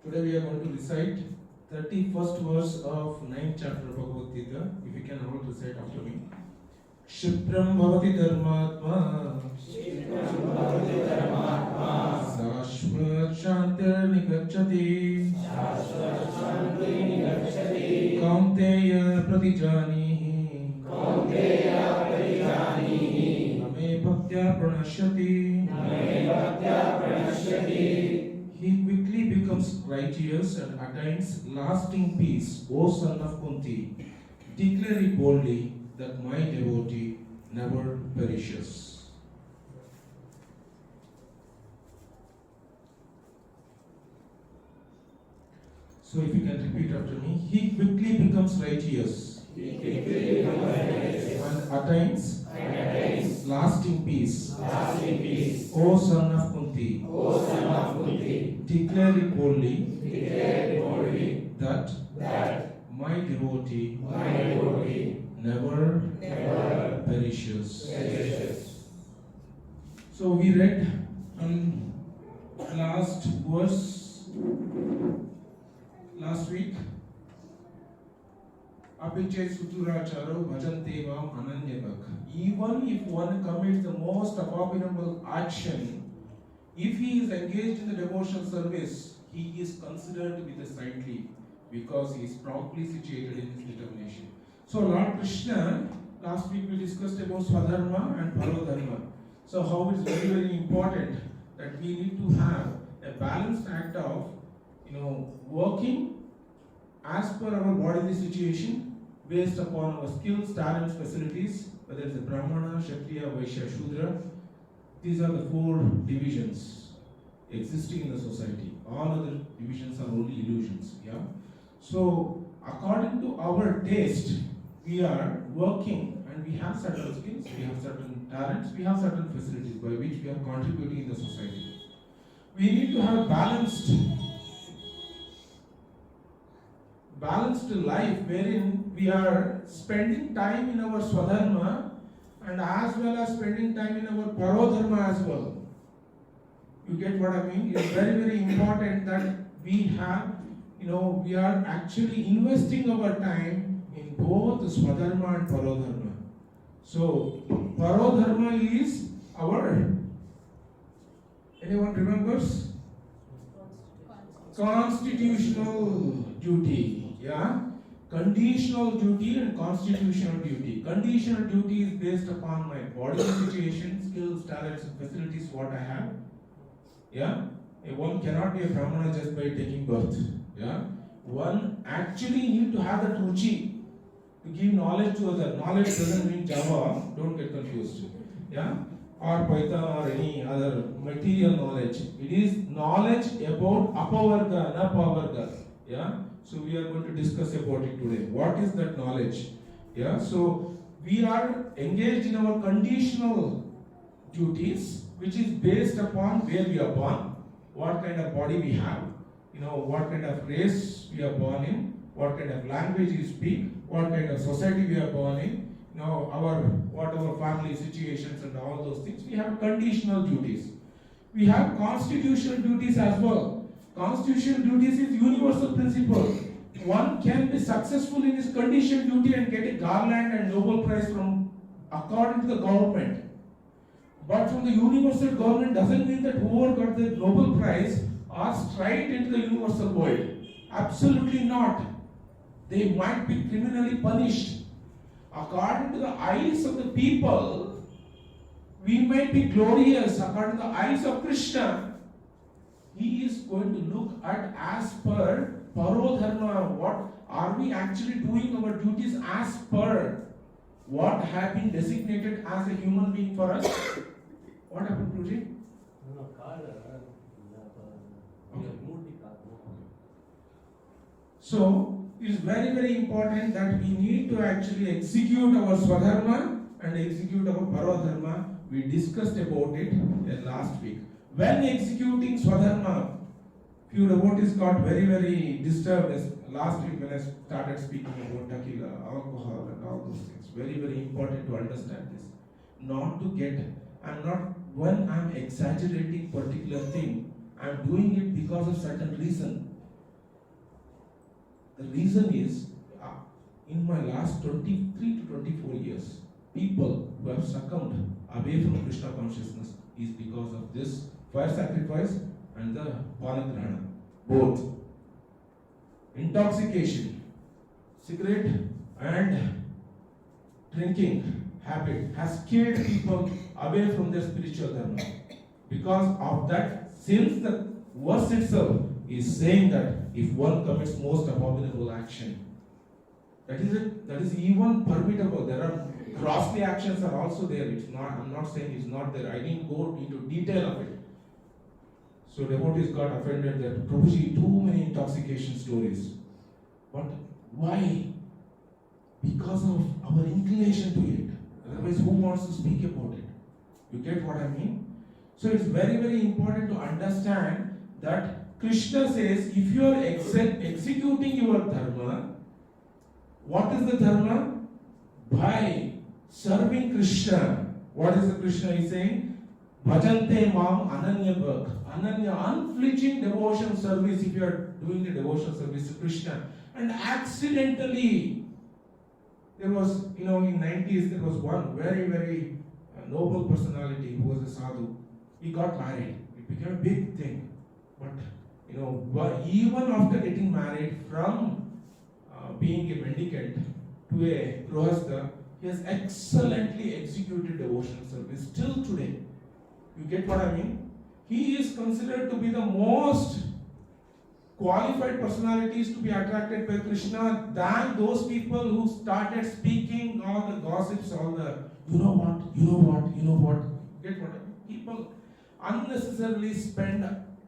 Today we are going to recite 31st verse of 9th chapter of Bhagavad Gita. If you can all recite after me. Kshipram bhavati dharmatma Sashvat shantir nigacchati Kaunteya pratijanihi Name bhaktya pranashyati He quickly becomes righteous and attains lasting peace, O son of Kunti. Declare it boldly that my devotee never perishes. So if you can repeat after me, he quickly becomes righteous and attains lasting peace. O son of Kunti, declare it boldly that my devotee never perishes. So we read from last verse last week. Apiche suturacharo bhajante vam ananyavak. Even if one commits the most abominable action, if he is engaged in the devotional service, he is considered to be the saintly because he is properly situated in his determination. So Lord Krishna, last week we discussed about Swadharma and Parodharma. So how it's very, very important that we need to have a balanced act of, working as per our bodily situation, based upon our skills, talents, facilities, whether it's a Brahmana, Kshatriya, Vaishya, Shudra. These are the four divisions existing in the society. All other divisions are only illusions. Yeah. So according to our taste, we are working and we have certain skills, we have certain talents, we have certain facilities by which we are contributing in the society. We need to have balanced life wherein we are spending time in our Swadharma and as well as spending time in our Parodharma as well. You get what I mean? It's very, very important that we have, we are actually investing our time in both Swadharma and Parodharma. So, Parodharma is our, anyone remembers? Constitutional duty. Yeah? Conditional duty and constitutional duty. Conditional duty is based upon my body situation, skills, talents, and facilities, what I have. Yeah? One cannot be a Brahmana just by taking birth. Yeah? One actually need to have that ruchi to give knowledge to others. Knowledge doesn't mean Java, don't get confused. Yeah? Or Python or any other material knowledge. It is knowledge about apavarga, napavarga. Yeah? So we are going to discuss about it today. What is that knowledge? Yeah? So we are engaged in our conditional duties, which is based upon where we are born, what kind of body we have, what kind of race we are born in, what kind of language we speak, what kind of society we are born in, what our family situations and all those things. We have conditional duties. We have constitutional duties as well. Constitutional duties is universal principle. One can be successful in his conditional duty and get a garland and Nobel Prize from according to the government. But from the universal government doesn't mean that whoever got the Nobel Prize are straight into the universal world. Absolutely not. They might be criminally punished. According to the eyes of the people, we might be glorious. According to the eyes of Krishna, he is going to look at as per Parodharma. What are we actually doing our duties as per what have been designated as a human being for us? What happened, Prabhu? Okay. So, it is very, very important that we need to actually execute our Swadharma and execute our Parodharma. We discussed about it last week. When executing Swadharma, few devotees got very, very disturbed last week when I started speaking about tequila, alcohol and all those things. Very, very important to understand this. When I'm exaggerating particular thing, I'm doing it because of certain reason. The reason is, in my last 23 to 24 years, people who have succumbed away from Krishna consciousness is because of this fire sacrifice and the panagrana. Both. Intoxication, cigarette and drinking habit has killed people away from their spiritual dharma. Because of that, since the verse itself is saying that if one commits most abominable action, that is even permittable. There are grossly actions are also there. It's not. I'm not saying it's not there. I didn't go into detail of it. So devotees got offended that Prabhuji, too many intoxication stories. But why? Because of our inclination to it. Otherwise, who wants to speak about it? You get what I mean? So it's very, very important to understand that Krishna says, if you are executing your dharma, what is the dharma? By serving Krishna. What is the Krishna is saying? Bhajante mam ananya bhak. Ananya, unflinching devotion service if you are doing the devotion service to Krishna. And accidentally, there was, in 90s, there was one very, very noble personality who was a sadhu. He got married. It became a big thing. But, even after getting married, from being a mendicant to a grihastha, he has excellently executed devotional service till today. You get what I mean? He is considered to be the most qualified personalities to be attracted by Krishna than those people who started speaking all the gossips, all the you know what. Get what I mean? People unnecessarily spend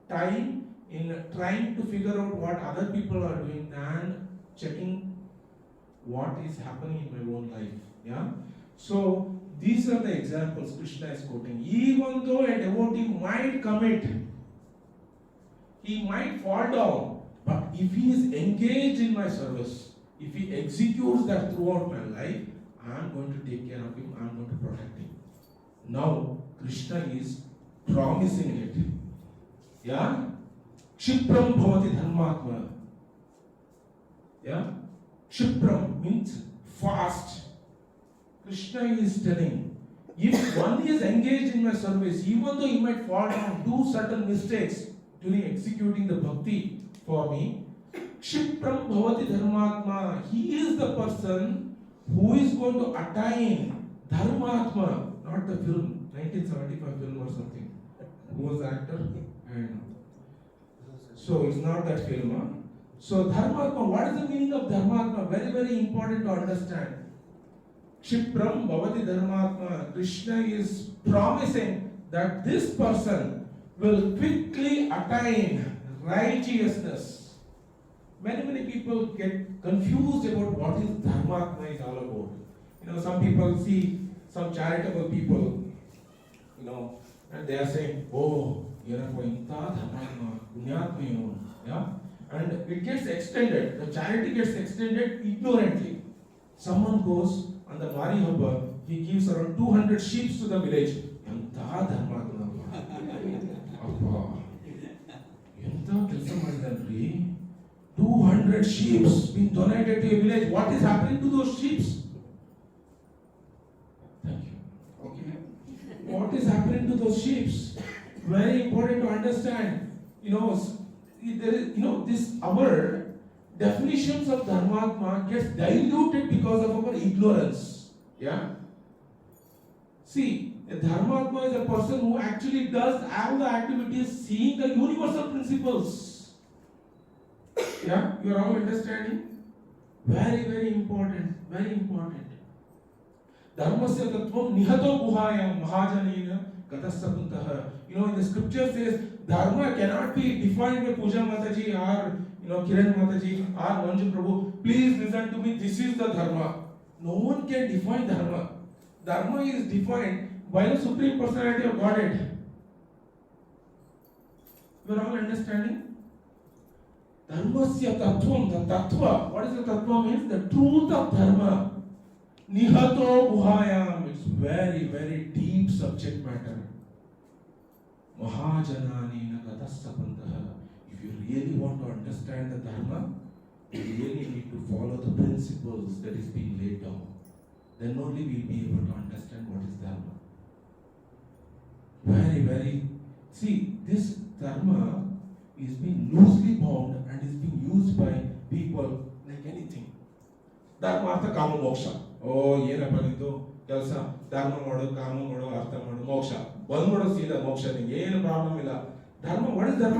time in trying to figure out what other people are doing than checking what is happening in my own life. Yeah? So these are the examples Krishna is quoting. Even though a devotee might commit, he might fall down, but if he is engaged in my service, if he executes that throughout my life, I am going to take care of him, I am going to protect him. Now, Krishna is promising it. Yeah? Kshipram bhavati dharmatma. Yeah? Kshipram means fast. Krishna is telling, if one is engaged in my service, even though he might fall down, do certain mistakes during executing the bhakti for me, Kshipram bhavati dharmatma. He is the person who is going to attain dharmatma, not the film, 1975 film or something. Who was the actor? I don't know. So it's not that film. Huh? So dharmatma, what is the meaning of dharmatma? Very, very important to understand. Kshipram bhavati dharmatma. Krishna is promising that this person will quickly attain righteousness. Many people get confused about what is dharmatma is all about. Some people see some charitable people, and they are saying, oh, dharmatma, punyatma, yeah? And it gets extended, the charity gets extended ignorantly. Someone goes on the Mari Haba, he gives around 200 sheep to the village. Yanta dharmatma. Appa. Yanta kelsa madidandri. 200 sheep being donated to a village. What is happening to those sheep? Thank you. Okay. What is happening to those sheep? Very important to understand. There is, this our definitions of dharmatma gets diluted because of our ignorance. Yeah. See, a dharmatma is a person who actually does all the activities seeing the universal principles. Yeah, you are all understanding? Very, very important. Very important. Dharmasya tattvam nihato guhayam mahajanena gatasapuntaha. In the scripture says, Dharma cannot be defined by Puja Mataji or Kiran Mataji or Manju Prabhu. Please listen to me, this is the Dharma. No one can define Dharma. Dharma is defined by the Supreme Personality of Godhead. You are all understanding? Dharmasya tattvam, the tattva. What is the tattva means? The truth of Dharma. Nihato guhayam. It's very, very deep subject matter. Mahajananena gatasapantaha. If you really want to understand the Dharma, we really need to follow the principles that is being laid down. Then only we'll be able to understand what is Dharma. Very, see, this Dharma is being loosely bound and is being used by people like anything. Dharma artha kama moksha. Oh, ಏನಪ್ಪ ಇದು ಕೆಲಸ ಧರ್ಮ ಮಾಡು ಕಾಮ ಮಾಡು ಅರ್ಥ ಮಾಡು ಮೋಕ್ಷ ಬಂದ್ಬಿಡು ಸೀದಾ ಮೋಕ್ಷ ನಿಂಗೆ ಏನು ಪ್ರಾಬ್ಲಮ್ ಇಲ್ಲ ಧರ್ಮ ಒಳ್ಳೆ ಧರ್ಮ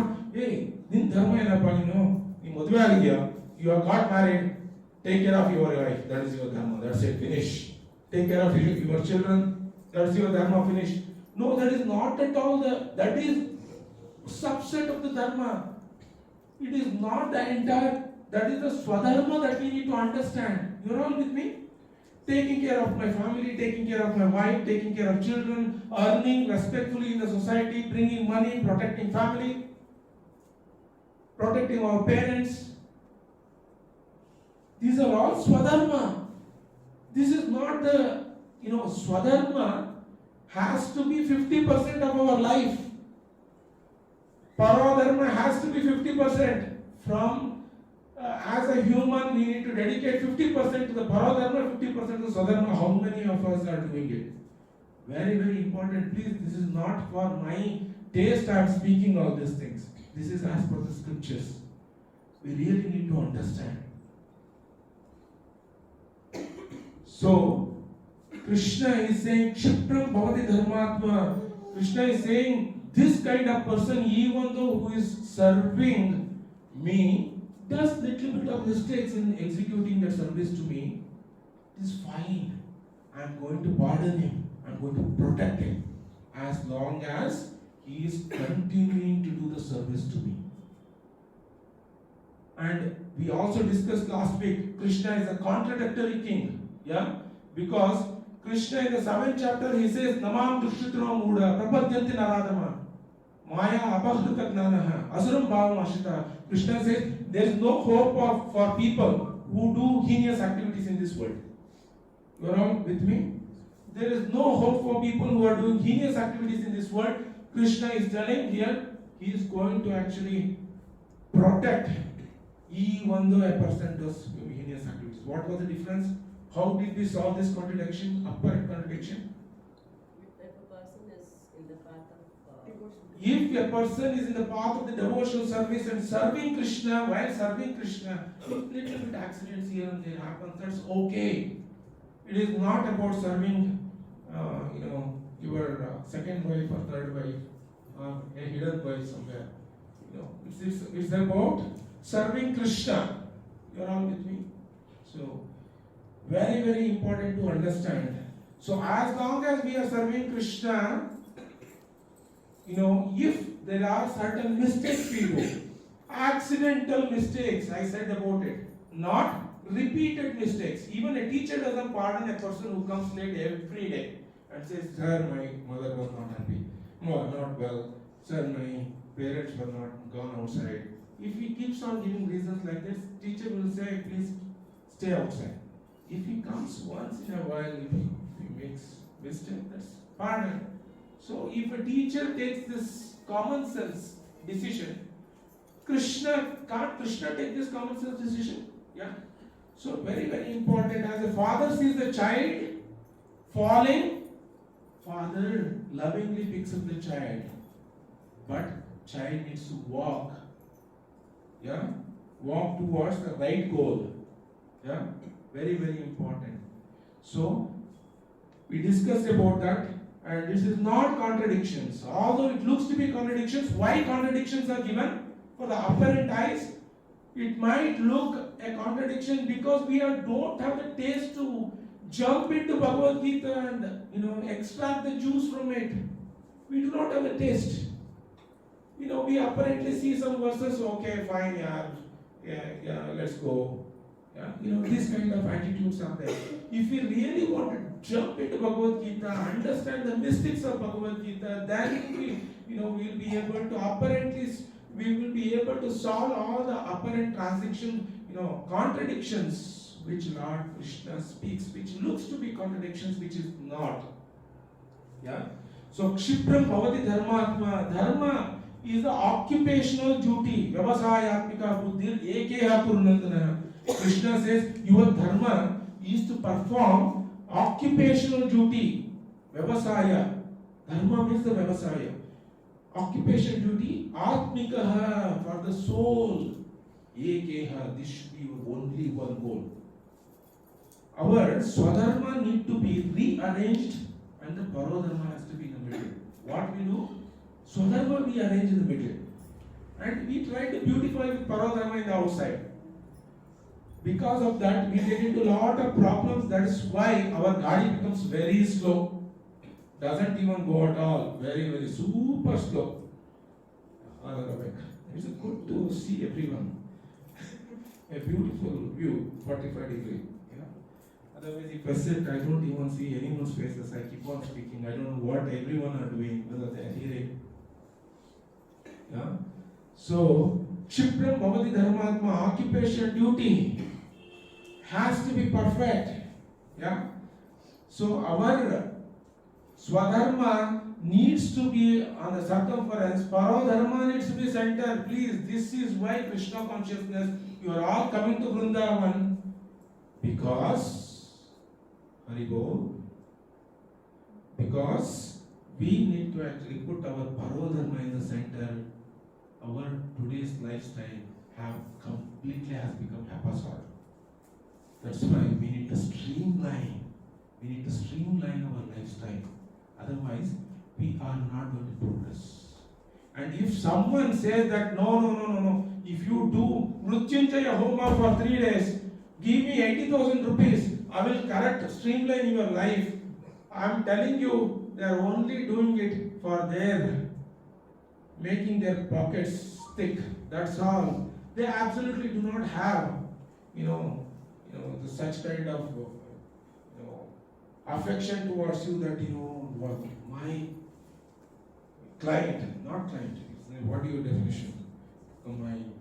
ನಿನ್ ಧರ್ಮ ಏನಪ್ಪ ನೀನು ಮದುವೆ ಆಗಿದ್ಯಾ you are got married take care of your wife that is your dharma that's it finish take care of your children that's your dharma finish no that is not at all that is subset of the dharma. It is not the entire, that is the swadharma that we need to understand. You are all with me? Taking care of my family, taking care of my wife, taking care of children, earning respectfully in the society, bringing money, protecting family, protecting our parents. These are all swadharma. This is not the, swadharma has to be 50% of our life. Paradharma has to be 50%. From as a human, we need to dedicate 50% to the Paradharma, 50% to the Swadharma. How many of us are doing it? Very, very important. Please, this is not for my taste. I am speaking all these things. This is as per the scriptures. We really need to understand. So, Krishna is saying, Kshipram bhavati dharmatma. Krishna is saying, this kind of person, even though who is serving me, does little bit of mistakes in executing that service to me, it is fine. I am going to pardon him. I am going to protect him as long as he is continuing to do the service to me. And we also discussed last week, Krishna is a contradictory king. Yeah? Because Krishna in the 7th chapter, he says, Namam Dushtitro Muda, Prapadyanti Naradama, Maya Abhahdata Gnanaha, Asuram Bhavam Ashita. Krishna says, there is no hope for people who do heinous activities in this world. You are all with me? There is no hope for people who are doing heinous activities in this world. Krishna is telling here, he is going to actually protect even though a person does heinous activities. What was the difference? How did we solve this contradiction, apparent contradiction? If a person is in the path of if a person is in the path of the devotional service and serving Krishna, while serving Krishna, if little bit accidents here and there happen, that's okay. It is not about serving, your second wife or third wife, a hidden wife somewhere. It's about serving Krishna. You are all with me? So, very, very important to understand. So, as long as we are serving Krishna, if there are certain mistakes we do, accidental mistakes, I said about it, not repeated mistakes. Even a teacher doesn't pardon a person who comes late every day and says, sir, my mother was not happy, not well, sir, my parents were not gone outside. If he keeps on giving reasons like this, teacher will say, please stay outside. If he comes once in a while, if he makes mistake, that's pardon. So if a teacher takes this common sense decision, can't Krishna take this common sense decision? Yeah. So very, very important. As a father sees the child falling, father lovingly picks up the child. But child needs to walk. Yeah. Walk towards the right goal. Yeah. Very, very important. So we discussed about that. And this is not contradictions. Although it looks to be contradictions, why contradictions are given? For the apparent eyes, it might look a contradiction because we don't have the taste to jump into Bhagavad Gita and extract the juice from it. We do not have the taste. We apparently see some verses, okay, fine, yeah, let's go. Yeah, these kind of attitudes are there. If we really want to jump into Bhagavad Gita, understand the mystics of Bhagavad Gita, then we'll be able to we will be able to solve all the apparent contradictions which Lord Krishna speaks, which looks to be contradictions, which is not. Yeah. So Kshipram bhavati dharmatma. Dharma is the occupational duty. Vyavasayatmika buddhir ekeha purnandana. Krishna says your dharma is to perform occupational duty. Vyavasaya. Dharma means the vyavasaya. Occupation duty, atmikaha, for the soul. Ekeha, this should be your only one goal. Our swadharma need to be rearranged and the parodharma has to be in the middle. What we do? Swadharma we arrange in the middle. And we try to beautify with parodharma in the outside. Because of that, we get into a lot of problems. That's why our gadi becomes very slow. Doesn't even go at all. Very, very super slow. It's good to see everyone. A beautiful view, 45 degree. Otherwise, if I sit, I don't even see anyone's faces. I keep on speaking. I don't know what everyone are doing, whether they are hearing. Yeah? So, Kshipram Bhavati Dharmatma, occupation duty has to be perfect. Yeah? So, our Swadharma needs to be on the circumference. Parodharma needs to be center. Please, this is why Krishna consciousness, you are all coming to Vrindavan because because we need to actually put our parodharma in the center. Our today's lifestyle has become haphazard. That's why we need to streamline. We need to streamline our lifestyle. Otherwise, we are not going to progress. And if someone says that no, if you do Mrutyunjaya Homa for 3 days, give me 80,000 rupees, I will correct, streamline your life. I am telling you, they are only doing it for making their pockets thick. That's all. They absolutely do not have, such kind of, affection towards you that, my client, not client, what is your definition?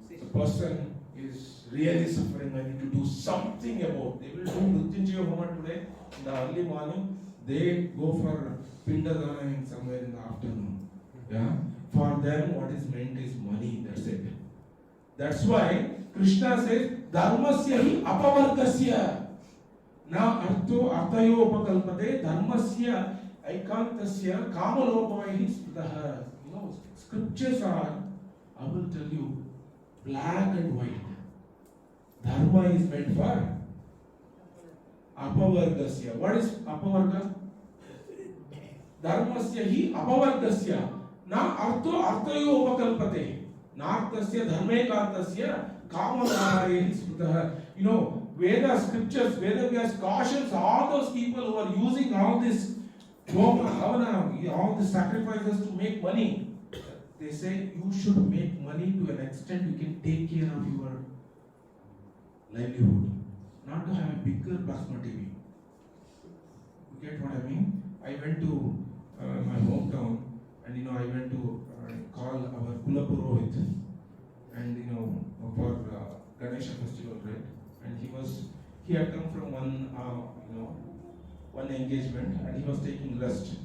The person is really suffering, I need to do something about. They will do Mrutyunjaya Homa today in the early morning. They go for Vrindavana in somewhere in the afternoon. Yeah? For them, what is meant is money. That's it. That's why Krishna says, Dharmasya hi apavargasya. Na artayo upakalpate dharmasya aikantasya kamalopavaihi spritaha. Scriptures are, I will tell you, black and white. Dharma is meant for apavargasya. What is apavarga? Dharmasya hi apavargasya. Na artayo upakalpate. Nartasya dharmekantasya kamalopavaihi spritaha. Veda scriptures, Veda Vyas cautions all those people who are using all this Havana, all the sacrifices to make money. They say you should make money to an extent you can take care of your livelihood. Not to have a bigger plasma TV. You get what I mean? I went to my hometown and I went to call our Kulapurohit and for Ganesha festival, right? And he had come from one engagement and he was taking rest.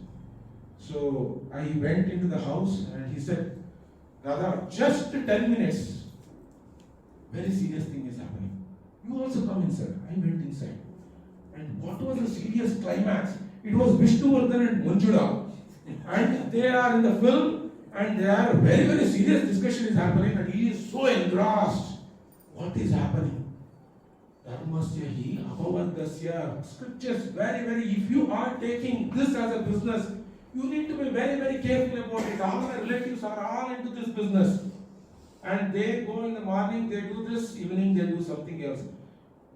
So I went into the house and he said, Radha, just 10 minutes, very serious thing is happening. You also come inside. I went inside. And what was the serious climax? It was Vishnuvardhan and Manjuda. And they are in the film and there are very, very serious discussion is happening and he is so engrossed. What is happening? Dharmasya hi apavargasya. Scriptures very, very, if you are taking this as a business, you need to be very, very careful about it. All my relatives are all into this business. And they go in the morning, they do this, evening they do something else.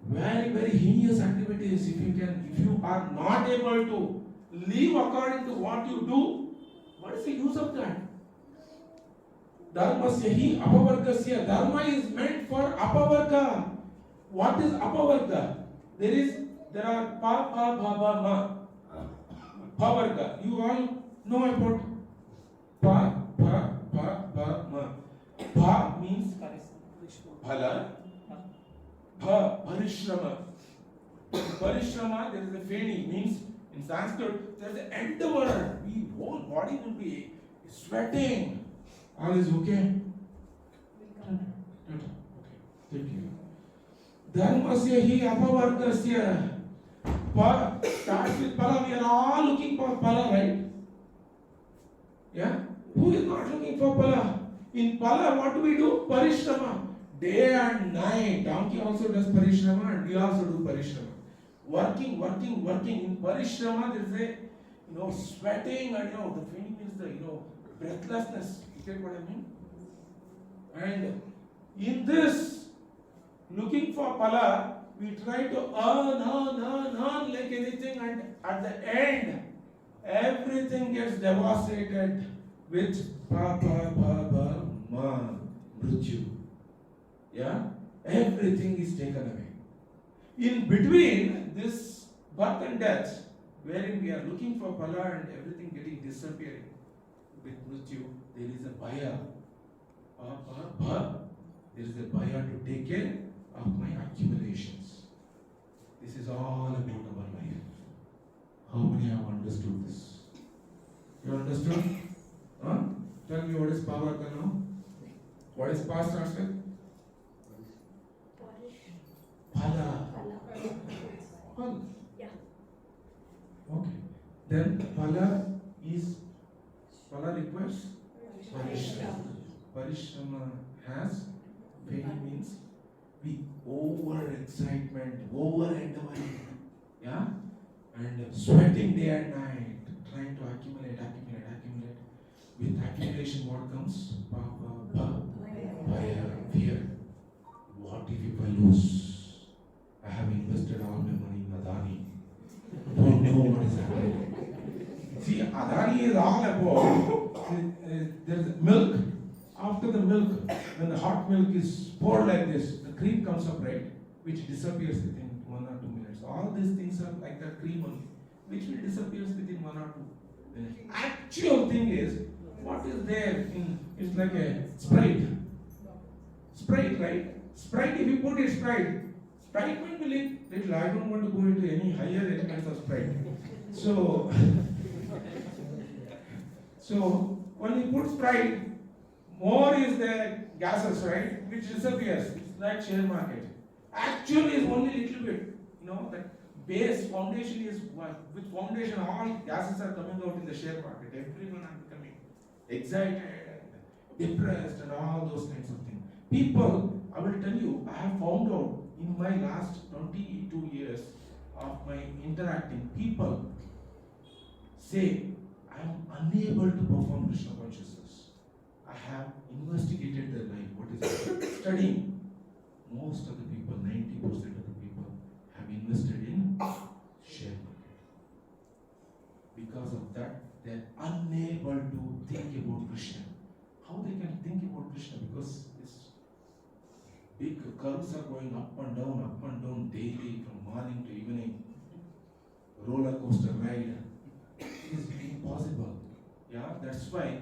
Very, very heinous activities. If you are not able to live according to what you do, what is the use of that? Dharmasya hi apavargasya. Dharma is meant for apavarga. What is apavarga? There are pa, bha, ba, ma. Pavarga. You all know about pa, ba, ma. Pa means phala. Pa, parishrama. Parishrama, there is a feni, means in Sanskrit, there is an endeavor. Whole body will be sweating. All is okay? Okay. Thank you. Dharmasya hi apavargasya. Starts with pala. We are all looking for pala, right? Yeah? Who is not looking for pala? In pala, what do we do? Parishrama. Day and night. Donkey also does parishrama and we also do parishrama. Working. In parishrama, there is a, sweating and, the feeling is the, breathlessness. You get what I mean? And in this, looking for pala, we try to earn like anything, and at the end, everything gets devastated with pa ma mrityu. Yeah? Everything is taken away. In between this birth and death, wherein we are looking for pala and everything getting disappearing with mrityu, there is a bhaya. There is a bhaya to take care of my accumulations. This is all about our life. How many have understood this? You understood? Huh? Tell me what is Bhagavad now? What is past starts with? Phala. Phala. Yeah. Okay. Then phala requires parishrama. Parishrama has pain means we over excitement, over endeavoring, yeah, and sweating day and night, trying to accumulate. With accumulation, what comes? Bhaya, fear. What if I lose? I have invested all my money in Adani. Don't know what is happening. See, Adani is all about there's milk. After the milk, when the hot milk is poured like this, the cream comes up, right? Which disappears within 1 or 2 minutes. All these things are like that cream only, which will disappear within 1 or 2 minutes. Actual thing is, what is there it's like a Sprite. Sprite, right? Sprite, if you put it Sprite might be little. I don't want to go into any higher elements of Sprite. So when you put Sprite, more is the gases, right? Which disappears. It's like share market. Actually, is only little bit. That base foundation is what? With foundation, all gases are coming out in the share market. Everyone are becoming excited, depressed, and all those kinds of things. People, I will tell you, I have found out in my last 22 years of my interacting, people say, I am unable to perform Krishna consciousness. I have investigated their life. What is it? Studying. Most of the people, 90% of the people, have invested in share market. Because of that, they are unable to think about Krishna. How they can think about Krishna? Because this big curves are going up and down daily from morning to evening. Roller coaster ride is impossible. Yeah, that's why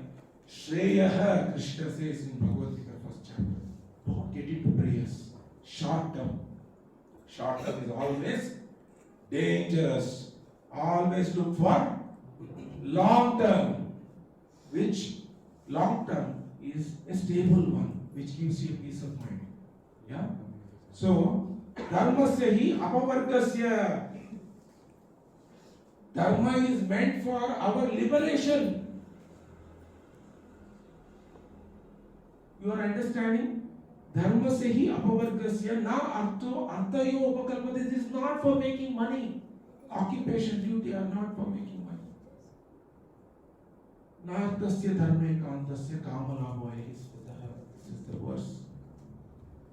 Shreyaha, Krishna says in Bhagavad Gita first chapter. Don't get into prayers. Short term. Short term is always dangerous. Always look for long term. Which long term is a stable one, which gives you peace of mind. Yeah? So, Dharmasya hi apavargasya. Dharma is meant for our liberation. You are understanding? Dharmasya hi apavargasya na arthayo upakalpate. This is not for making money. Occupation, duty are not for making money. Nartasya dharme kantasya kamalabhaya is the verse.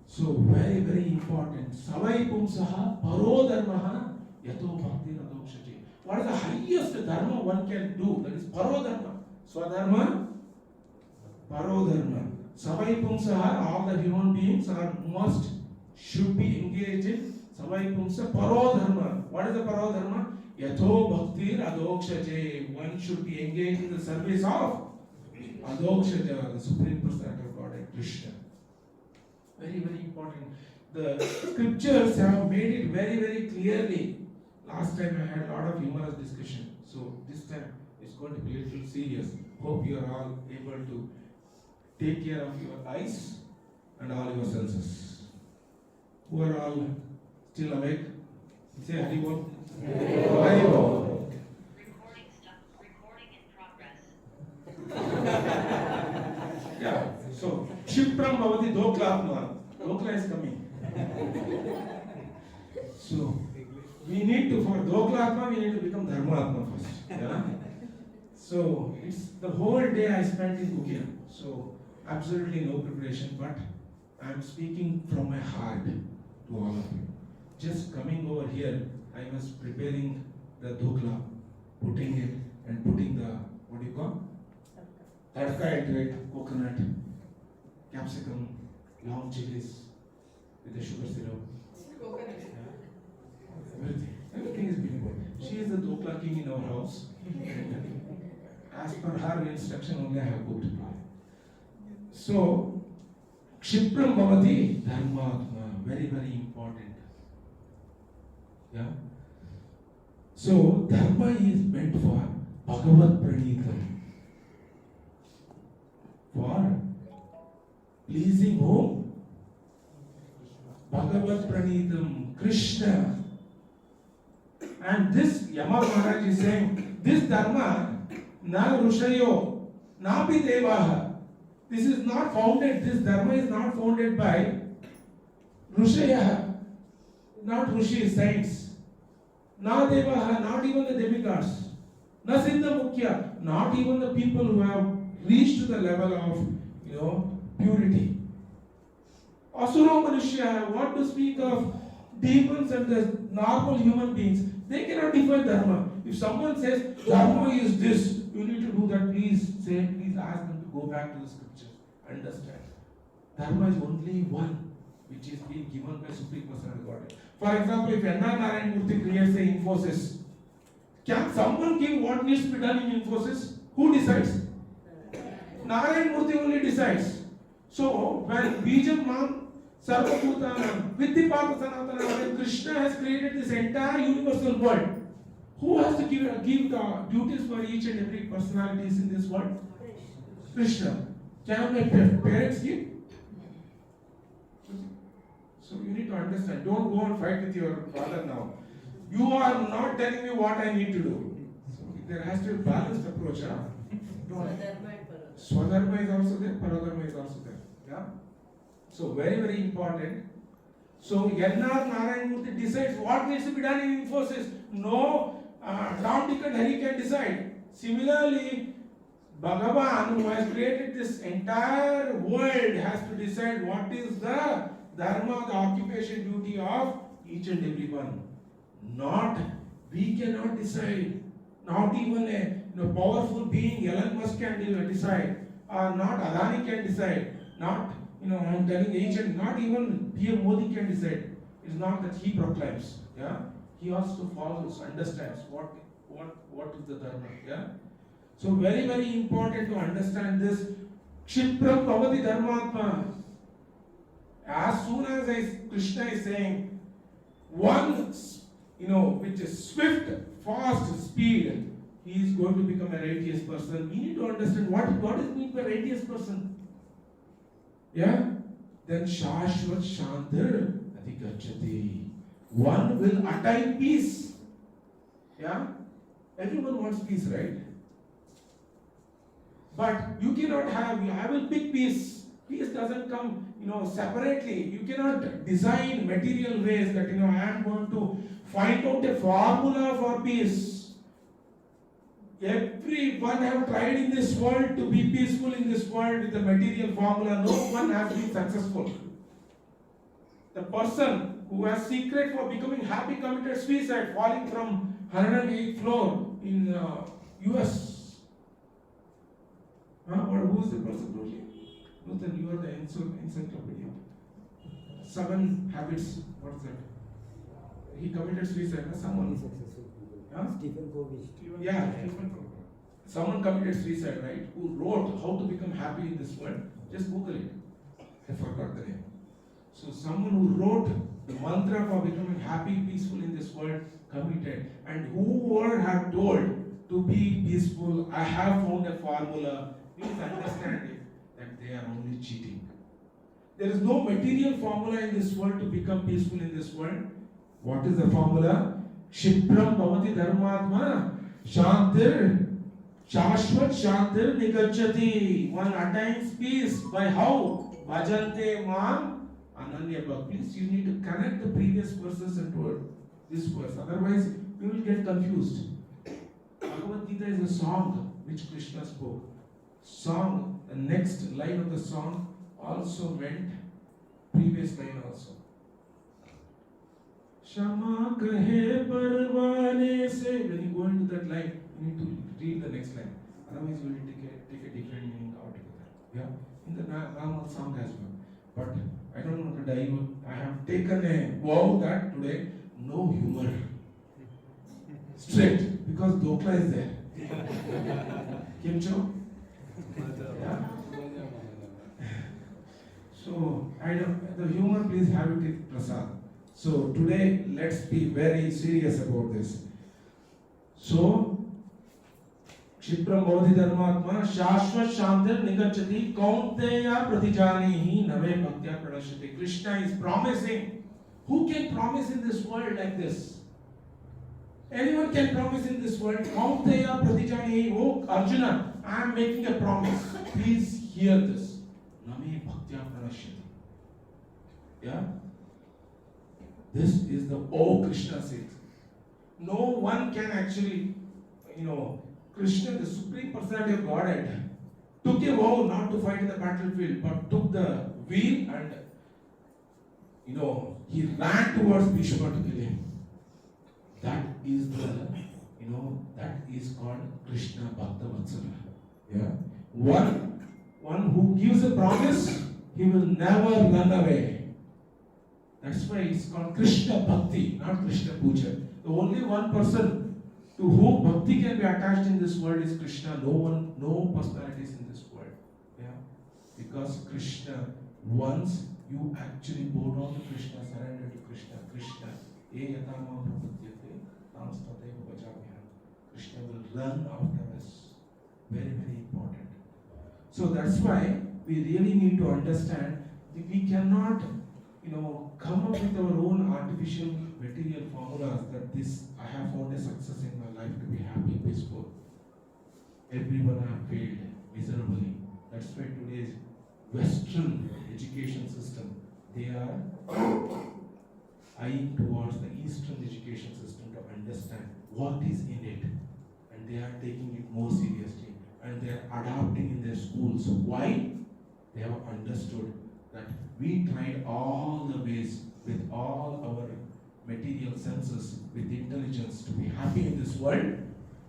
So very, very important. Savai pumsaha paro dharmaha yato bhakti radokshati. What is the highest dharma one can do? That is paro dharma. Swadharma, paro dharma. Savai pumsaha, all the human beings should be engaged in savai pumsa paro dharma. What is the paro dharma? Yato bhakti radokshati. One should be engaged in the service of Adokshata, the Supreme Personality of Godhead, Krishna. Very, very important. The scriptures have made it very, very clearly. Last time I had a lot of humorous discussion. So this time it's going to be a little serious. Hope you are all able to take care of your eyes and all your senses. Who are all still awake? Say Haribol. Haribol. Recording in progress. Yeah. So Shipram Bhavati Doklatma. Dokla is coming. So we need to, for Doklatma, we need to become Dharmatma first. Yeah. So it's the whole day I spent in Kukia. So absolutely no preparation, but I'm speaking from my heart to all of you. Just coming over here, I was preparing the dokla, putting it and putting the, what do you call? Tadka into it, coconut, capsicum, long chilies with the sugar syrup. Everything is being good. She is the dokla king in our house. As per her instruction only I have cooked. So, Kshipram Bhavati Dharmatma, very, very important. Yeah? So, Dharma is meant for Bhagavad Pranitam. For pleasing whom? Bhagavad Pranitam, Krishna. And this, Yama Maharaj is saying, this Dharma, na Rushayo, na pi Devaha. This is not founded, this Dharma is not founded by Rushaya, not Rushi, saints. Na Devaha, not even the demigods. Na Siddha Mukhya, not even the people who have reached to the level of, purity. Asura Manushya, what to speak of demons and the normal human beings, they cannot define Dharma. If someone says Dharma is this, you need to do that, please ask them to go back to the scriptures. Understand. Dharma is only one, which is being given by Supreme Personality Godhead. For example, if N.R. Narayan Murthy creates a Infosys, can someone give what needs to be done in Infosys? Who decides? Narayan Murthy only decides. So, when Bijam Man, Sarvabhutanam, Viddhipata Sanatana, when Krishna has created this entire universal world, who has to give the duties for each and every personalities in this world? Krishna. Can my parents give? So you need to understand. Don't go and fight with your father now. You are not telling me what I need to do. So there has to be a balanced approach. Huh? Swadharma is also there, Paradharma is also there. Yeah? So very, very important. So N.R. Narayan Murthy decides what needs to be done in Infosys. No, Ram Dick and Hari can decide. Similarly, Bhagavan, who has created this entire world, has to decide what is the dharma, the occupation duty of each and every one. Not, we cannot decide. Not even a powerful being, Elon Musk can decide. Or not Adani can decide. Not, I'm telling each and not even PM Modi can decide. It's not that he proclaims. Yeah, he also follows, understands what is the dharma. Yeah. So very, very important to understand this. Kshipram Bhavati Dharmatma. As soon as Krishna is saying, one, with a swift, fast speed, he is going to become a righteous person. We need to understand what is meant by righteous person. Yeah? Then Shashvat Shantir Adhikachati. One will attain peace. Yeah? Everyone wants peace, right? But you cannot I will pick peace. Peace doesn't come, separately. You cannot design material ways that, I am going to find out a formula for peace. Everyone have tried in this world to be peaceful in this world with the material formula. No one has been successful. The person who has secret for becoming happy committed suicide, falling from 108th floor in US. Who is the person? Nuthan, you are the encyclopedia. 7 habits. What's that? He committed suicide. Someone. Stephen Covey. Yeah. Someone committed suicide, right? Who wrote how to become happy in this world. Just Google it. I forgot the name. So someone who wrote the mantra for becoming happy, peaceful in this world, committed. And whoever have told to be peaceful, I have found a formula. Please understand it. That they are only cheating. There is no material formula in this world to become peaceful in this world. What is the formula? Kshipram bhavati dharmatma shantir shashvat shantir nigacchati. One attains peace by how? Bhajante mam ananya bhak. Please, you need to connect the previous verses into this verse. Otherwise, you will get confused. Bhagavad Gita is a song which Krishna spoke. Song, the next line of the song also meant previous line also. Shama kahe parwane se. When you go into that line, you need to read the next line. Otherwise, you will take a different meaning altogether. Yeah, in the normal song as well. But I don't want to dive. I have taken a vow that today no humor. Straight, because Dokla is there. Kimcho? Yeah. So, the humor, please have it with Prasad. So, today, let's be very serious about this. So, Kshipram Bodhi Dharmatma Shashvat Shantir Nigachati Kaunteya Pratijanihi Nave Bhaktya Pranashati. Krishna is promising. Who can promise in this world like this? Anyone can promise in this world. Kaunteya Pratijanihi. Oh, Arjuna, I am making a promise. Please hear this. Name Bhaktya Pranashati. Yeah? This is the Krishna says. No one can actually, Krishna, the Supreme Personality of Godhead, took a vow not to fight in the battlefield, but took the wheel and, he ran towards Bhishma to kill him. That is that is called Krishna Bhakta Vatsala. Yeah? One who gives a promise, he will never run away. That's why it's called Krishna Bhakti, not Krishna Puja. The only one person to whom Bhakti can be attached in this world is Krishna. No personalities in this world. Yeah? Because Krishna, once you actually bow down to Krishna, surrender to Krishna, Krishna, Krishna will run after us. Very, very important. So that's why we really need to understand that we cannot, come up with our own artificial material formulas that I have found a success in my life to be happy, peaceful. Everyone have failed miserably. That's why today's Western education system, they are eyeing towards the Eastern education system to understand what is in it. And they are taking it more seriously. And they are adapting in their schools. Why? They have understood that we tried all the ways with all our material senses, with intelligence to be happy in this world.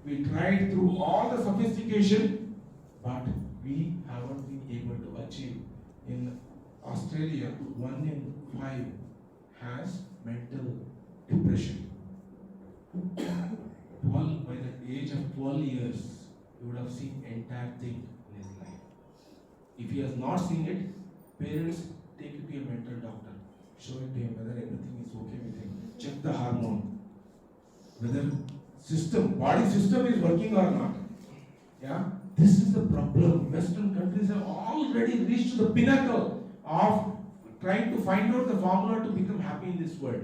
We tried through all the sophistication, but we haven't been able to achieve. In Australia, 1 in 5 has mental depression. By the age of 12 years, you would have seen entire thing in his life. If he has not seen it, parents take it to a mental doctor. Show it to him whether everything is okay with him. Check the hormone. Whether body system is working or not. Yeah? This is the problem. Western countries have already reached the pinnacle of trying to find out the formula to become happy in this world.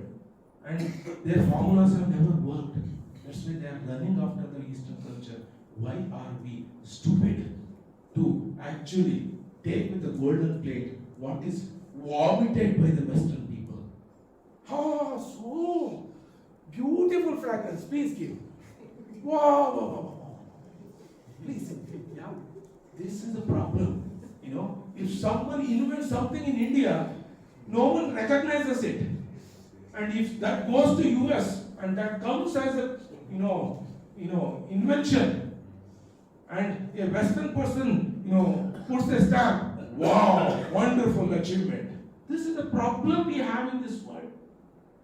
And their formulas have never worked. That's why they are running after the Eastern culture. Why are we stupid to actually take with the golden plate what is vomited by the Western people? So beautiful fragrance. Please give. Wow. Please. Yeah. This is the problem. If someone invents something in India, no one recognizes it. And if that goes to US and that comes as a invention, and a Western person puts a stamp, wow, wonderful achievement. This is the problem we have in this world.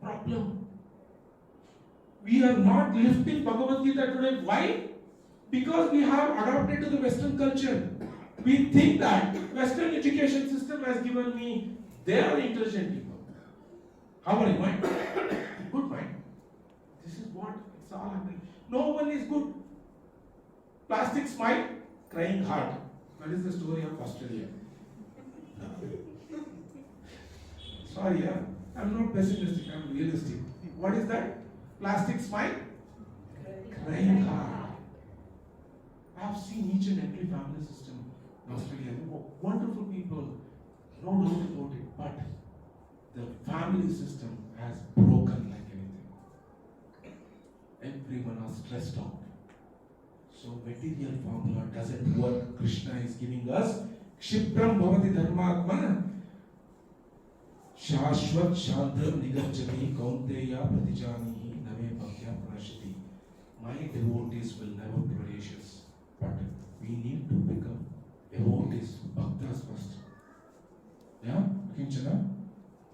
Problem. We are not lifting Bhagavad Gita today. Why? Because we have adopted to the Western culture. We think that Western education system has given me, they are intelligent people. How are you, mind? Good mind. This is what it's all happening. No one is good. Plastic smile, crying heart. That is the story of Australia. Sorry, yeah. I'm not pessimistic, I'm realistic. What is that? Plastic smile? Crying heart. I have seen each and every family system in Australia. Wonderful people, no doubt about it. But the family system has broken like anything. Everyone are stressed out. So material formula doesn't work. Krishna is giving us Kshipram Bhavati Dharmatma Shashvat Shantam Nigacchati Kaunteya Pratijanihi Nave Bhaktya Pranashati. My devotees will never voracious, but we need to become devotees, bhaktas first. Yeah, Kinchana?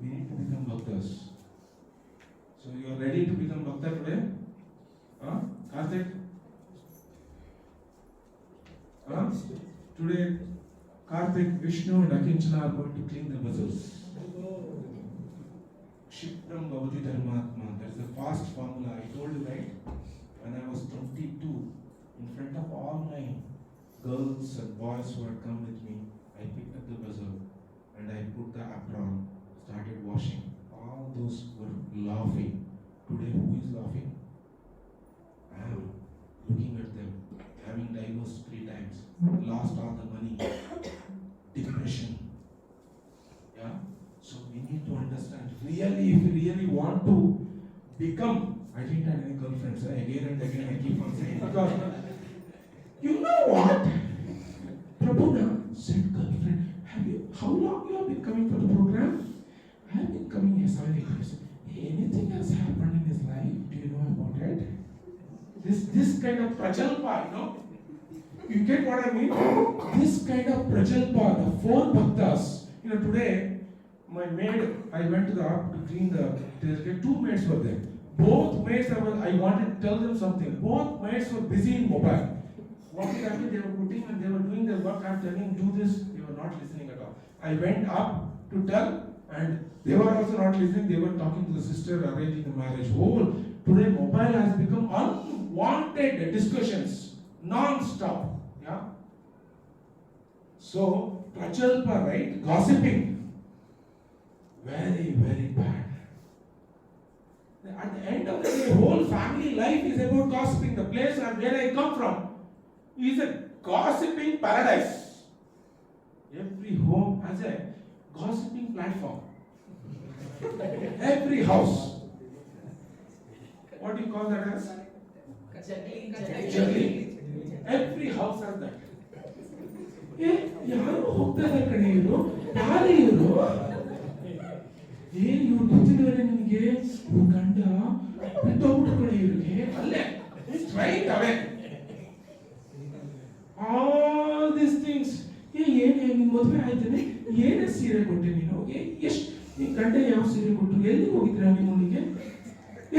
We need to become bhaktas. So you are ready to become bhakta today? Huh? Karthik? Huh? Today, Karthik, Vishnu and Akinchana are going to clean the vessels. Kshipram Bhavati Dharmatma. That is the fast formula. I told you, right? When I was 22, in front of all my girls and boys who had come with me, I picked up the vessel and I put the apron, started washing. All those were laughing. Today, who is laughing? I am looking at them, having divorced 3 times, lost all the money, depression. Yeah? So we need to understand, really, if we really want to become, I didn't have any girlfriends, again and again I keep on saying, because you know what? Prabhu said, girlfriend, how long you have been coming for the program? I have been coming here 7 years. Anything has happened in his life? Do you know about it? This kind of prajalpa, you know? You get what I mean? This kind of prajalpa, the 4 bhaktas. Today, my maid, I went to the up to clean the 2 maids were there. Both maids, I wanted to tell them something. Both maids were busy in mobile. What exactly they were putting and they were doing their work. I'm telling, do this. They were not listening at all. I went up to tell and they were also not listening. They were talking to the sister arranging the marriage. Today mobile has become unwanted discussions. Non-stop. Yeah. So, prachalpa, right? Gossiping. Very, very bad. At the end of the day, whole family life is about gossiping. The place where I come from is a gossiping paradise. Every home has a gossiping platform. Every house. What do you call that as? Juggling. Every house has that. ಯಾರು ಹೋಗ್ತಾರೆ ಕಣೆ ಇವರು ಯಾರೇ ಇವರು ಇವ್ರು ಗೊತ್ತಿಲ್ಲವೇ ನಿನಗೆ ಗಂಡ ಬಿಟ್ಟೋಗ್ಬಿಟ್ಟು ಕಣೆ ಇವ್ರಿಗೆ ಅಲ್ಲೇ straight away all this things ಏನೇ ನಿನ್ ಮದುವೆ ಆಯ್ತಾನೆ ಏನೇ ಸೀರೆ ಕೊಟ್ಟೆ ನೀನು ಎಷ್ಟು ನಿನ್ ಗಂಡ ಯಾವ ಸೀರೆ ಕೊಟ್ಟರು ಎಲ್ಲಿ ಹೋಗಿದ್ರ ನಿಮ್ಮನಿಗೆ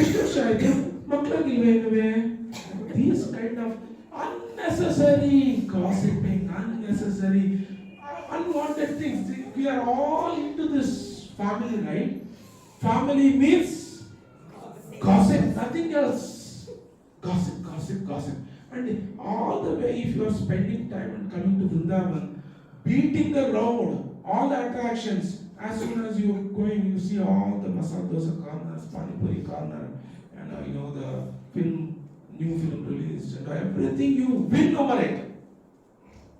ಎಷ್ಟು ವರ್ಷ ಆಯ್ತು ಮಕ್ಕಳಿಗಿಲ್ವೇ ಇಲ್ಲವೇ these kind of unnecessary gossiping, unnecessary, unwanted things. We are all into this family, right? Family means gossip, nothing else. Gossip, gossip, gossip. And all the way, if you are spending time and coming to Vrindavana, beating the road, all the attractions, as soon as you are going, you see all the masala dosa corners, pani puri corner, and the new film released, and everything, you win over it.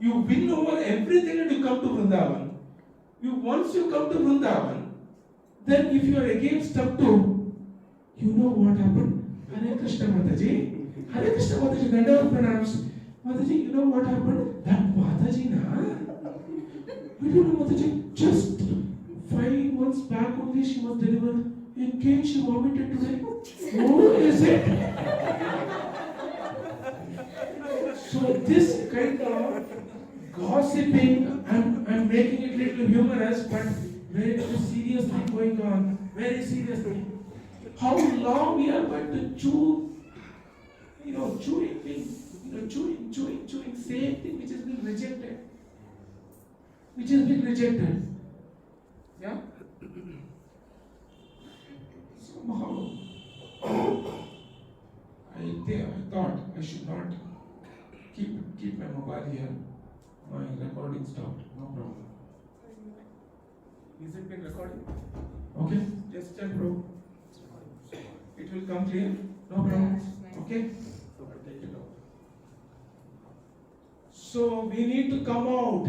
You win over everything and you come to Vrindavana. Once you come to Vrindavana, then if you are again stuck to, you know what happened? RadhaKrishna Mataji, RadhaKrishna Mataji, Dandava pranams. Mataji, you know what happened? That Mataji na, you don't know Mataji, just 5 months back only she was delivered. Again she vomited today. Oh, is it? So this kind of gossiping, I'm making it little humorous, but very seriously going on. Very seriously. How long we are going to chew, chewing things, chewing, same thing which has been rejected. Which has been rejected. Yeah? Somehow, I thought I should not keep my mobile here. My recording stopped. No problem. Is it been recording? Okay, just check, bro. It will come clear? No problem. Okay? So I'll take it out. So we need to come out.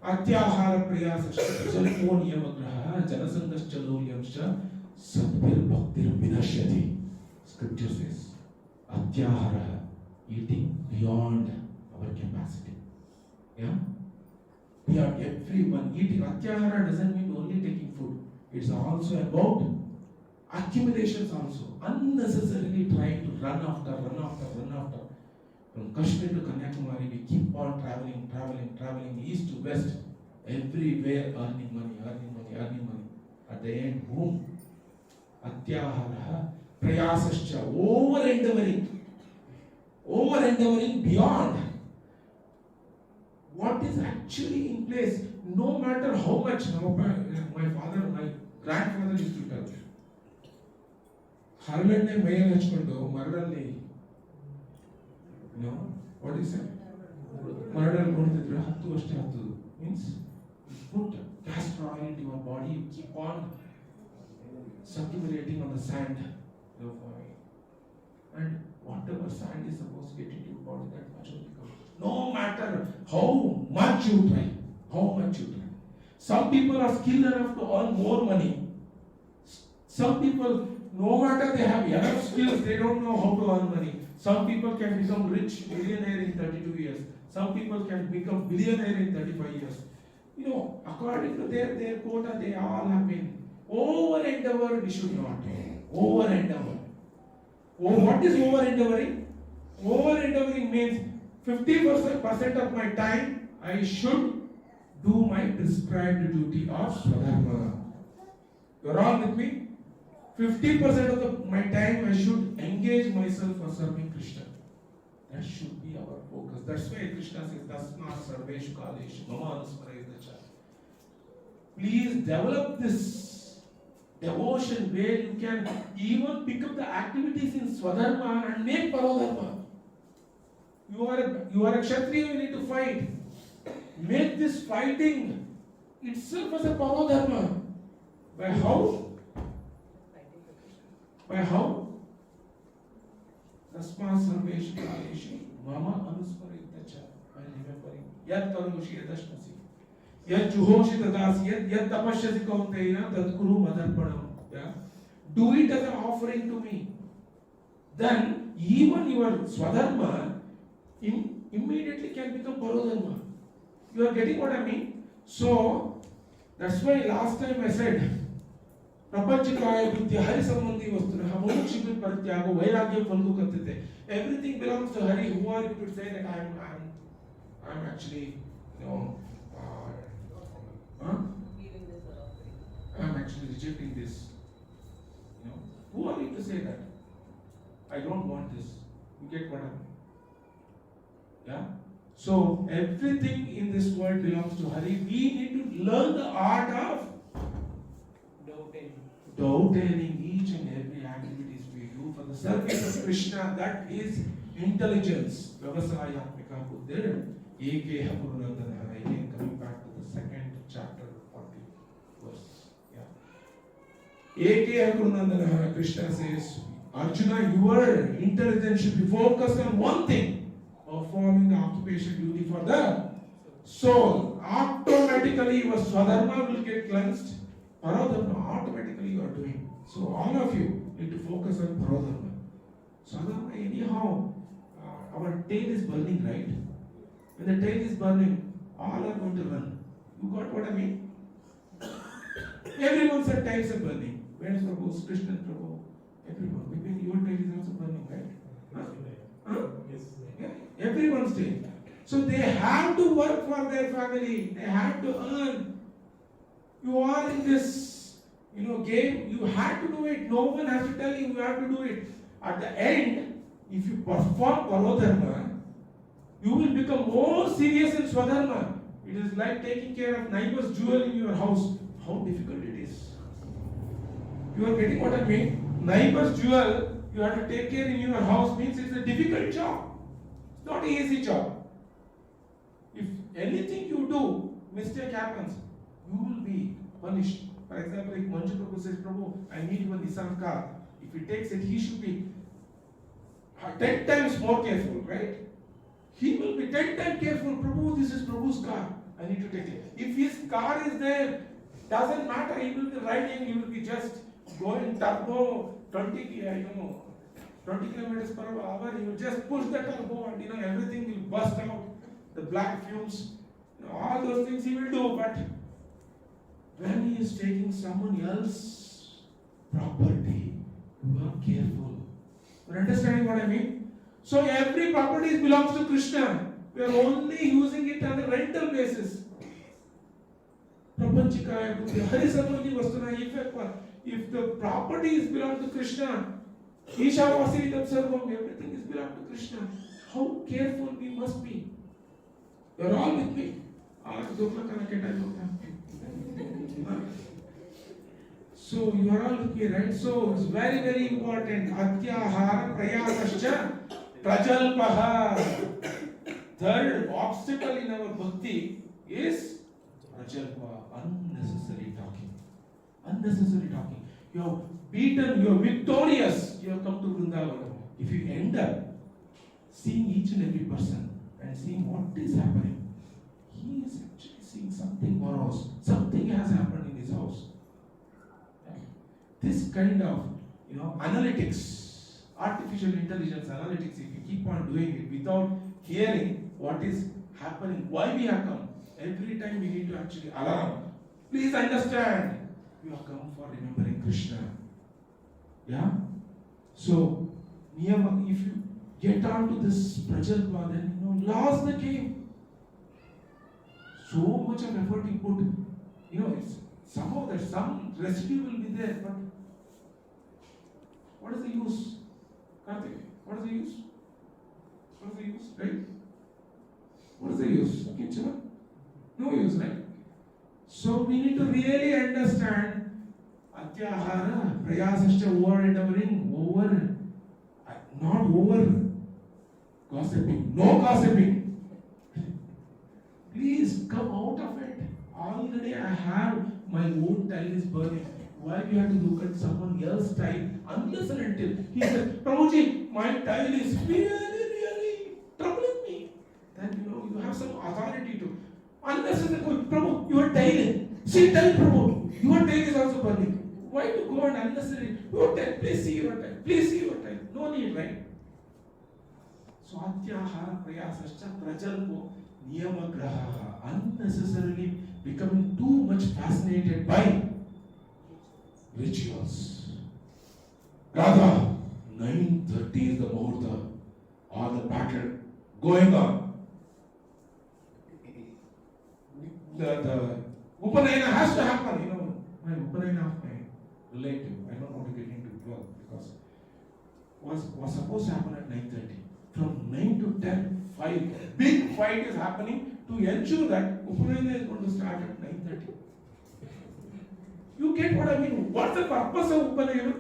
Atyahara priyasascha jalpo niyamagraha janasangascha lolyamscha sadbir bhaktir vinashyati. Scripture says, Atyahara, eating beyond our capacity. Yeah? Beyond everyone eating. Atyahara doesn't mean only taking food. It's also about accumulations also. Unnecessarily trying to run after. From Kashmir to Kanyakumari, we keep on traveling east to west, everywhere earning money. At the end, boom. Atyahara, prayasascha, over-endeavoring beyond what is actually in place. No matter how much, my grandfather used to tell me, ಹರಳನ್ನೇ ಮೈಯಲ್ಲಿ ಹಚ್ಕೊಂಡು ಮರಳಲ್ಲಿ what is ಮರಳಲ್ಲಿ ನೋಡ್ತಿದ್ರೆ ಅಷ್ಟೇ ಹತ್ತದು means put castor oil into your body, you keep on circulating on the sand, and whatever sand is supposed to get into your body, that much will become. No matter how much you try. Some people are skilled enough to earn more money. Some people, no matter they have enough skills, they don't know how to earn money. Some people can become rich millionaire in 32 years. Some people can become billionaire in 35 years. According to their quota, they all have been. Over-endeavor, we should not. Over-endeavor. What is over-endeavoring? Over-endeavoring means 50% of my time I should do my prescribed duty of Dharma. You're all with me? 50% of my time I should engage myself for serving Krishna. That should be our focus. That's why Krishna says, Tasma Sarveshu Kaleshu Mama Anusmarayadacha. Please develop this devotion where you can even pick up the activities in Swadharma and make Parodharma. You are a Kshatriya, you need to fight. Make this fighting itself as a Parodharma. By how? Tasma Sarveshu Kaleshu Mama Anusmarayadacha. By remembering Yat Karoshi Yadashmasi. Yat Juhoshi Tadasi Yat Tapashyasi Kaunteya Tat Kuru Madarpanam. Do it as an offering to me. Then even your Swadharma immediately can become Parodharma. You are getting what I mean? So that's why last time I said ಪ್ರಪಂಚಕಾಯ ಬುದ್ಧಿ ಹರಿ ಸಂಬಂಧಿ ವಸ್ತುನ ಮೋಕ್ಷಿಕ ಪರಿತ್ಯಾಗ ವೈರಾಗ್ಯ Phalgu ಕರ್ತತೆ. Everything belongs to Hari. Who are you to say that I'm actually I'm actually rejecting this? Who are you to say that? I don't want this. You get what I mean? Yeah? So everything in this world belongs to Hari. We need to learn the art of doubting each and every activities we do for the service of Krishna. That is intelligence. Vyavasayatmika buddhir ekeha purunandana. Again coming back to the second chapter 40 verse. Ekeha purunandana. Krishna says, Arjuna, your intelligence should be focused on one thing, performing the occupation duty for the soul. Automatically your Swadharma will get cleansed. Parodharma automatically you are doing. So all of you need to focus on Parodharma. Swadharma, anyhow, our tail is burning, right? When the tail is burning, all are going to run. You got what I mean? Everyone's tails are burning. Where is Prabhu? Krishna Prabhu. Everyone. Maybe your tail is also burning, right? Yes. Yeah, everyone's tail. So they have to work for their family. They have to earn. You are in this, game. You have to do it. No one has to tell you have to do it. At the end, if you perform Parodharma, you will become more serious in Swadharma. It is like taking care of neighbor's jewel in your house. How difficult it is. You are getting what I mean? Neighbor's jewel, you have to take care in your house means it's a difficult job. It's not an easy job. If anything you do, mistake happens. you will be punished. For example, if Manju Prabhu says, Prabhu, I need your Nissan car. If he takes it, he should be 10 times more careful, right? He will be 10 times careful. Prabhu, this is Prabhu's car. I need to take it. If his car is there, doesn't matter. He will be riding. He will be just going turbo 20 kilometers per hour. He will just push the turbo, and everything will burst out. The black fumes, all those things he will do. But when he is taking someone else's property, you are careful. You understanding what I mean? So every property belongs to Krishna. We are only using it on a rental basis. Prapanchikaya buddhi, Harisarvati Vastuna. If the properties belong to Krishna, Ishavasiridam Sarvam, everything is belong to Krishna. How careful we must be. You are all with me. So you are all with me, right? So it's very, very important. Atyahara prayasascha prajalpaha. Third obstacle in our bhakti is prajalpa, unnecessary talking. Unnecessary talking. You have beaten, you are victorious. You have come to Vrindavana. If you end up seeing each and every person and seeing what is happening, he is actually seeing something morose. Something has happened in his house. This kind of, analytics, artificial intelligence analytics, if you keep on doing it without hearing what is happening, why we have come, every time we need to actually alarm. Please understand, you have come for remembering Krishna. Yeah? So, niyama, if you get onto this prajalpa, then lost the game. So much of effort you put, it's somehow that some residue will be there, but what is the use? Karthik, what is the use? What is the use, right? What is the use? Kinchana? No use, right? So we need to really understand Atyahara, Prayasascha, over endeavoring, not over gossiping, no gossiping. Please come out of it. Already I have my own tile is burning. Why we have to look at someone else's tile unless and until he says, Prabhuji, my tile is really troubling me. Then you have some authority to. Unless and until, Prabhu, your tile. See tile, Prabhu, your tile is also burning. Why to go and unnecessarily, your tile, please see your tile, please see your tile. No need, right? So Atyahara Prayasascha Prajalpo Niyamagraha, unnecessarily becoming too much fascinated by rituals. Radha, 9:30 is the Muhurta or the pattern going on. The Upanayana has to happen. My Upanayana of my relative, I don't want to get into it well because was supposed to happen at 9:30. From 9 to 10, 5, big fight is happening to ensure that Upanayana is going to start at 9:30. You get what I mean? What's the purpose of Upanayana?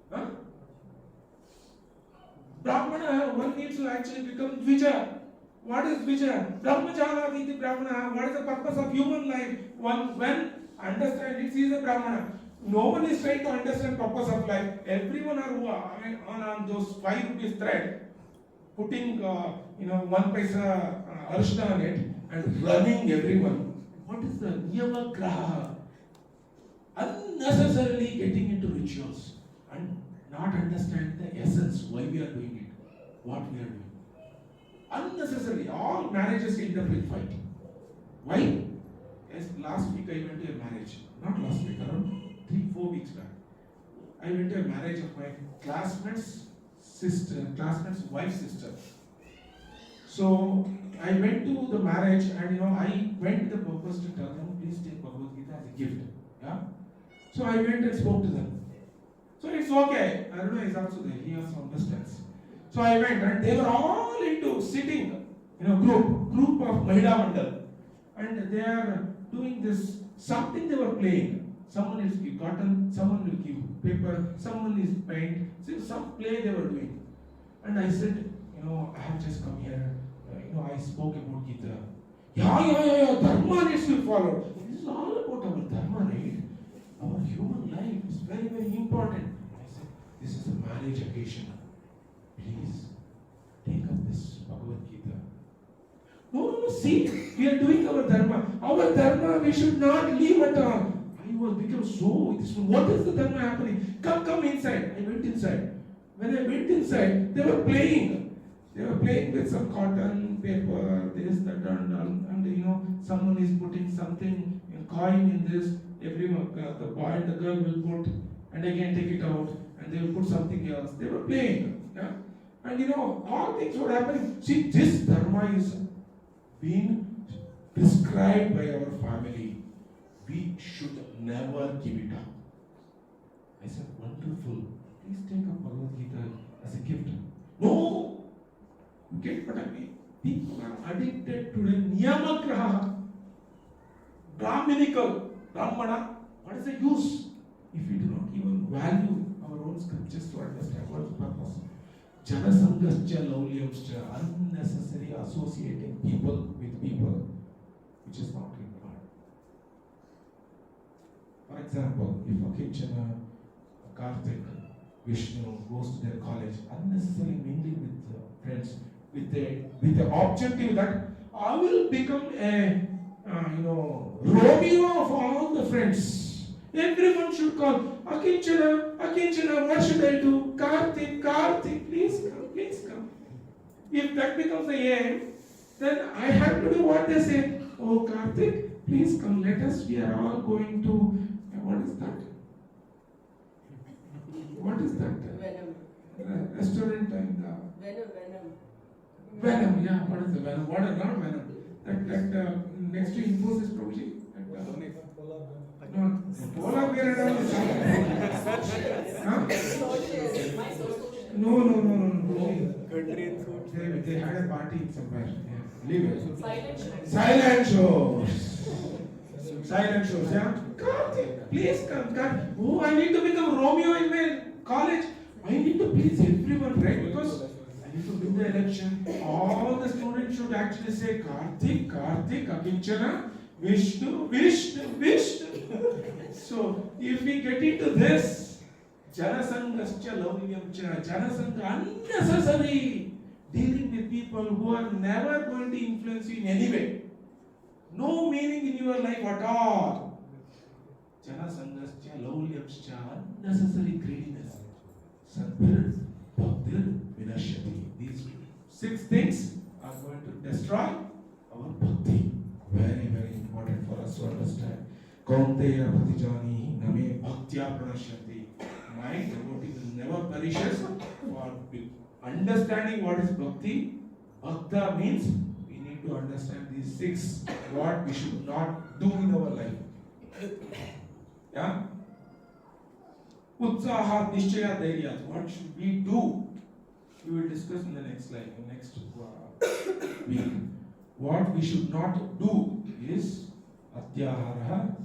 Huh? Brahmana, one needs to actually become Dvija. What is Dvija? Brahmajala Viti Brahmana. What is the purpose of human life? When understand it, he is a Brahmana. No one is trying to understand purpose of life. Everyone are on those 5 rupees thread, putting 1 paisa arshna on it and running everyone. What is the niyama graha? Unnecessarily getting into rituals and not understand the essence why we are doing it, what we are doing. Unnecessarily, all marriages end up with fighting. Why? Yes, last week I went to a marriage. Not last week, around 3-4 weeks back. I went to a marriage of my classmate's wife's sister. So I went to the marriage and I went with the purpose to tell them, please take Bhagavad Gita as a gift. Yeah? So I went and spoke to them. So it's okay. Aruna is also there. He also understands. So I went and they were all into sitting, group of Mahila Mandal. And they are doing this, something they were playing. Someone is give cotton, someone will give paper, someone is paint. So some play they were doing. And I said, I have just come here. I spoke about Gita. Yeah, Dharma needs to be followed. This is all about our Dharma, right? Our human life is very, very important. I said, this is a marriage occasion. Please, take up this Bhagavad Gita. No, see, we are doing our Dharma. Our Dharma, we should not leave at all. I was become so, what is the Dharma happening? Come inside. I went inside. When I went inside, they were playing. They were playing with some cotton, paper, this, that, and someone is putting something, a coin in this. Everyone, the boy and the girl will put, and again take it out, and they will put something else. They were playing. Yeah? And all things were happening. See, this Dharma is being prescribed by our family. We should never give it up. I said, wonderful. Please take up Bhagavad Gita as a gift. No! You get what I mean? People are addicted to the Niyamagraha, Brahminical, Brahmana. What is the use if we do not even value our own scriptures to understand what is the purpose? Janasangascha laulyamscha, unnecessary associating people with people, which is not required. For example, if Akinchana, Karthik, Vishnu goes to their college, unnecessarily mingling with friends, with the objective that I will become a Romeo of all the friends. Everyone should call Akinchana, what should I do? Karthik, please come. If that becomes the aim, then I have to do what they say. Oh Karthik, please come, we are all going to, what is that? What is that? Venom. Restaurant and Venom, yeah, what is the Venom? What is not Venom? That next to Infosys Prabhuji. No, Polar bear and all is huh? No. They had a party somewhere. Yeah. Leave it. Silent shows. Yeah. Karthik, please come. Oh, I need to become Romeo in my college. I need to please everyone, right? Because I need to win the election. All the students should actually say Karthik, Akinchana, Vishnu. So, if we get into this, Janasangascha laulyamcha, Janasanga, unnecessary dealing with people who are never going to influence you in any way. No meaning in your life at all. Janasangascha laulyamcha, unnecessary greediness. Sadbhir, bhaktir, vinashyati. These 6 things are going to destroy our bhakti. Very, very important for us to understand. Kaunteya bhatijani name bhaktya pranashyati. My devotee will never perishes for understanding what is bhakti. Bhakta means we need to understand these 6 what we should not do in our life. Yeah? Utsaha nishchaya dhairya. What should we do? We will discuss in the next slide, in the next week. What we should not do is atyahara,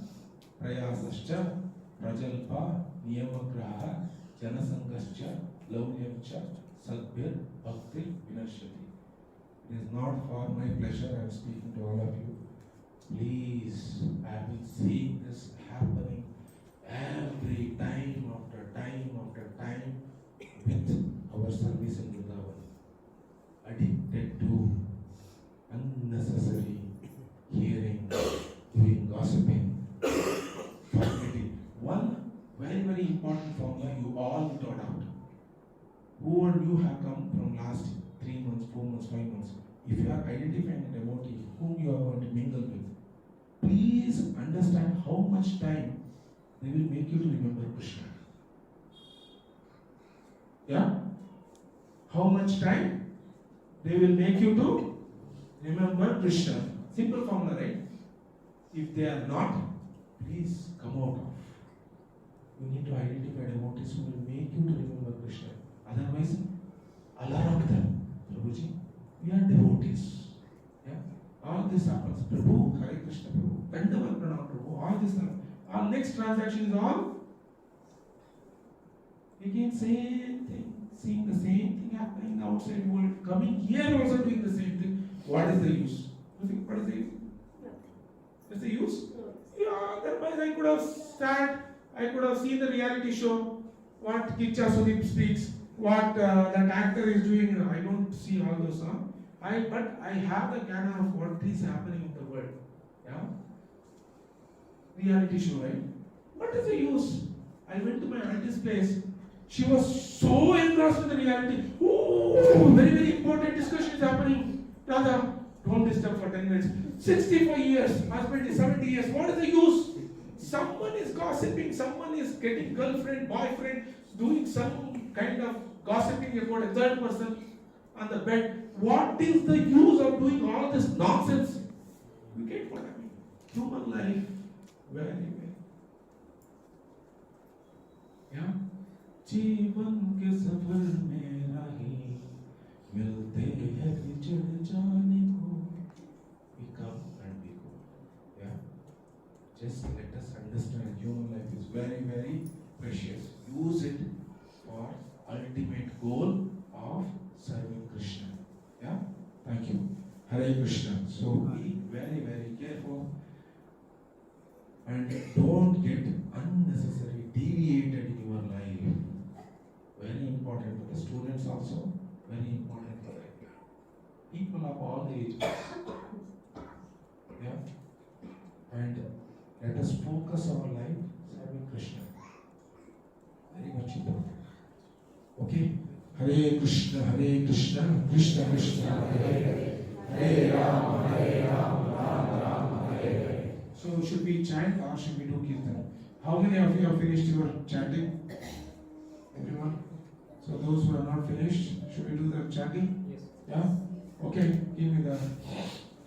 prayasascha, prajalpa, niyamagraha, janasangascha, laulyamcha, sadbhir, bhaktir, vinashyati. It is not for my pleasure I am speaking to all of you. Please, I have been seeing this happening every time after time with our service in Vrindavana. Addicted to unnecessary hearing, doing gossiping, forgetting. One very, very important formula you all need to adopt. Who and you have come from last 3 months, 4 months, 5 months. If you are identifying a devotee whom you are going to mingle with, please understand how much time they will make you to remember Krishna. Yeah? How much time they will make you to remember Krishna. Simple formula, right? If they are not, please come out of. You need to identify devotees who will make you to remember Krishna. Otherwise, alarm them. Prabhuji, we are devotees. Yeah? All this happens. Prabhu, Hare Krishna Prabhu, Vrindavana Pranam Prabhu, all this happens. Our next transaction is all again same thing, seeing the same thing happening in the outside world, coming here also doing the same thing. What is the use? What is the use? What's the use? No. Yeah, otherwise I could have sat, I could have seen the reality show, what Kicha Sudeep speaks, what that actor is doing. I don't see all those, but I have the jnana of what is happening in the world. Yeah? Reality show, right? What is the use? I went to my auntie's place. She was so engrossed in the reality. Oh, very, very important discussion is happening. Radha, don't disturb for 10 minutes. 65 years, husband is 70 years. What is the use? Someone is gossiping, someone is getting girlfriend, boyfriend, doing some kind of gossiping about a third person on the bed. What is the use of doing all this nonsense? You get what I mean? Human life, very, very. Yeah? जीवन के सफर में राही मिलते हैं बिछड़ जाने को. We come and we go. Yeah? Just let us understand human life is very, very precious. Use it for ultimate goal of serving Krishna. Yeah? Thank you. Hare Krishna. So be very, very careful and don't get unnecessarily deviated in your life. Very important for the students also. Very important for the people of all ages. Yeah? And let us focus our life serving Krishna. Very much important. Okay? Hare Krishna, Krishna Krishna, Hare Hare, Hare Rama, Rama Rama, Hare Hare. So should we chant or should we do kirtan? How many of you have finished your chanting? Everyone? So those who are not finished, should we do the chanting? Yes. Yeah? Okay, give me the